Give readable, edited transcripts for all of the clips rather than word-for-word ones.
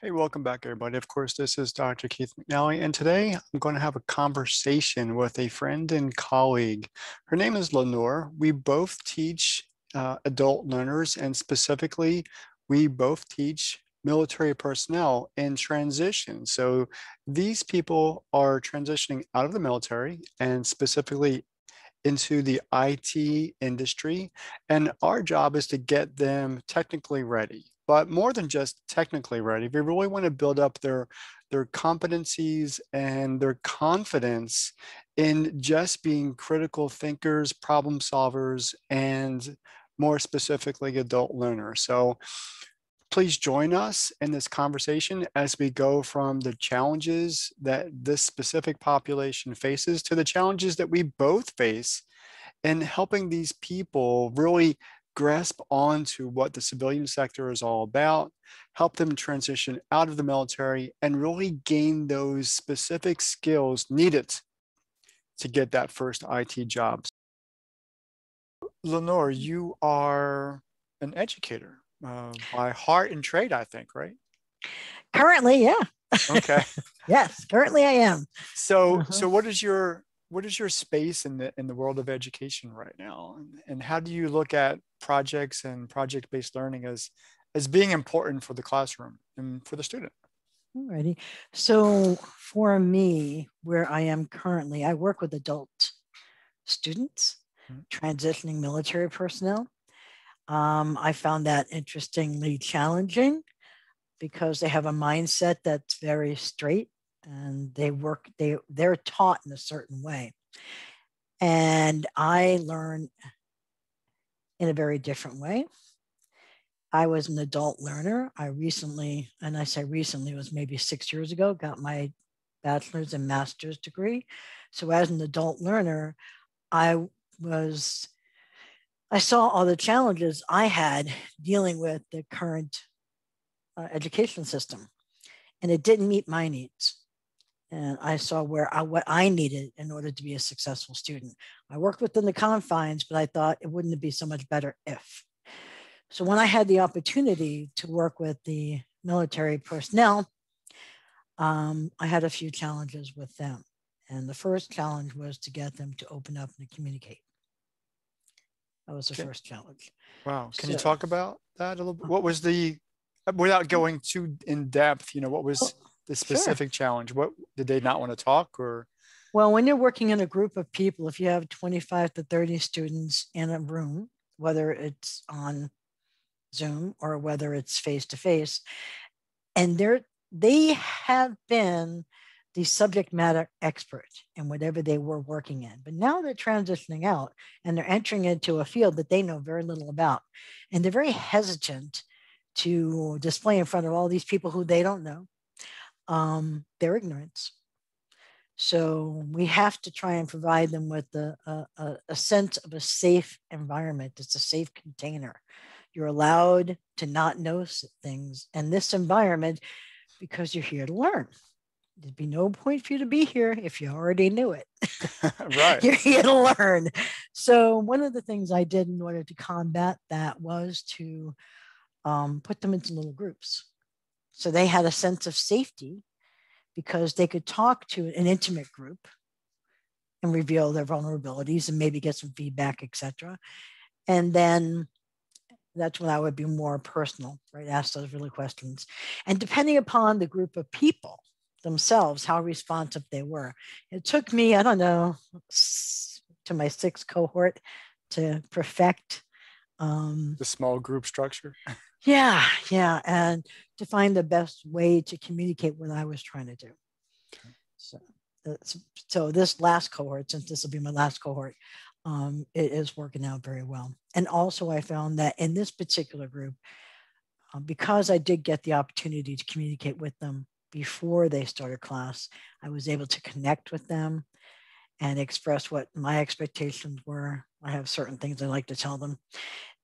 Hey, welcome back, everybody. Of course, this is Dr. Keith McNally, and today I'm going to have a conversation with a friend and colleague. Her name is Lenore. We both teach adult learners, and specifically, we both teach military personnel in transition. So these people are transitioning out of the military and specifically into the IT industry. And our job is to get them technically ready. But more than just technically ready, we really want to build up their competencies and their confidence in just being critical thinkers, problem solvers, and more specifically, adult learners. So please join us in this conversation as we go from the challenges that this specific population faces to the challenges that we both face in helping these people really grasp onto what the civilian sector is all about, help them transition out of the military, and really gain those specific skills needed to get that first IT job. Lenore, you are an educator by heart and trade, I think, right? Currently, yeah. Okay. Yes, currently I am. So what is your space in the world of education right now? And how do you look at projects and project-based learning as being important for the classroom and for the student? Alrighty. So for me, where I am currently, I work with adult students, Mhm. transitioning military personnel. I found that interestingly challenging because they have a mindset that's very straight and they're taught in a certain way. And I learn in a very different way. I was an adult learner. I recently, and I say recently, it was maybe 6 years ago, got my bachelor's and master's degree. So as an adult learner, I was, I saw all the challenges I had dealing with the current education system, and it didn't meet my needs. And I saw what I needed in order to be a successful student. I worked within the confines, but I thought it wouldn't be so much better if. So when I had the opportunity to work with the military personnel, I had a few challenges with them. And the first challenge was to get them to open up and communicate. That was the Okay. first challenge. Wow. Can you So, talk about that a little bit? What was without going too in depth, what oh, was the sure. specific challenge? What did they not want to talk or? Well, when you're working in a group of people, if you have 25 to 30 students in a room, whether it's on Zoom or whether it's face to face, and they have been the subject matter expert in whatever they were working in. But now they're transitioning out and they're entering into a field that they know very little about. And they're very hesitant to display in front of all these people who they don't know their ignorance. So we have to try and provide them with a sense of a safe environment. It's a safe container. You're allowed to not know things in this environment because you're here to learn. There'd be no point for you to be here if you already knew it. Right. You're here to learn. So one of the things I did in order to combat that was to put them into little groups. So they had a sense of safety because they could talk to an intimate group and reveal their vulnerabilities and maybe get some feedback, etc. And then that's when I would be more personal, right? Ask those really questions. And depending upon the group of people themselves, how responsive they were. It took me, I don't know, to my sixth cohort to perfect. The small group structure. Yeah, yeah. And to find the best way to communicate what I was trying to do. Okay. So, uh, so this last cohort, since this will be my last cohort, it is working out very well. And also, I found that in this particular group, because I did get the opportunity to communicate with them before they started class, I was able to connect with them and express what my expectations were. I have certain things I like to tell them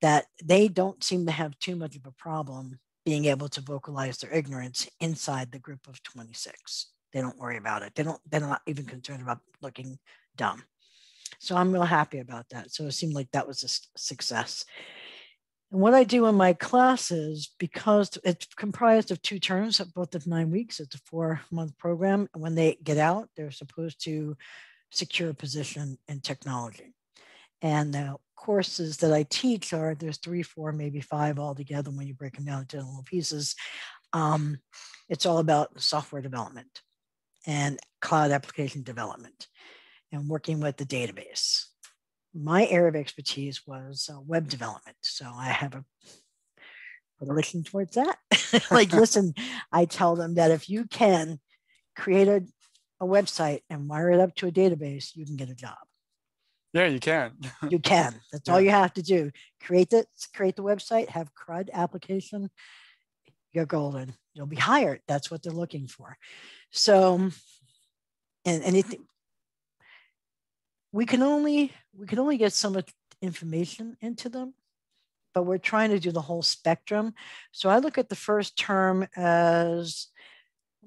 that they don't seem to have too much of a problem being able to vocalize their ignorance inside the group of 26. They don't worry about it. They're not even concerned about looking dumb. So I'm real happy about that. So it seemed like that was a success. And what I do in my classes, because it's comprised of 2 terms, both of 9 weeks, it's a 4-month program. And when they get out, they're supposed to secure a position in technology. And the courses that I teach are, there's 3, 4, maybe 5 altogether when you break them down into little pieces. It's all about software development and cloud application development and working with the database. My area of expertise was web development. So I have a predilection towards that. Like, listen, I tell them that if you can create a website and wire it up to a database, you can get a job. Yeah, you can. You can. That's all you have to do. Create the website, have CRUD application, you're golden. You'll be hired. That's what they're looking for. So, and anything, we can only get so much information into them, but we're trying to do the whole spectrum. So I look at the first term as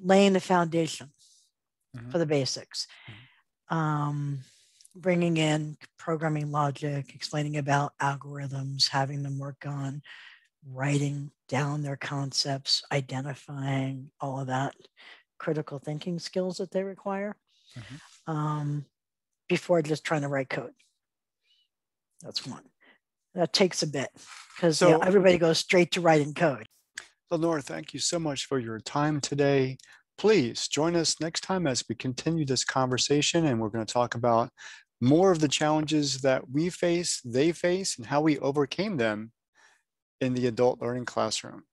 laying the foundation for the basics. Bringing in programming logic, explaining about algorithms, having them work on writing down their concepts, identifying all of that critical thinking skills that they require before just trying to write code. That's one. That takes a bit because everybody goes straight to writing code. Lenore, thank you so much for your time today. Please join us next time as we continue this conversation, and we're going to talk about more of the challenges that we face, they face, and how we overcame them in the adult learning classroom.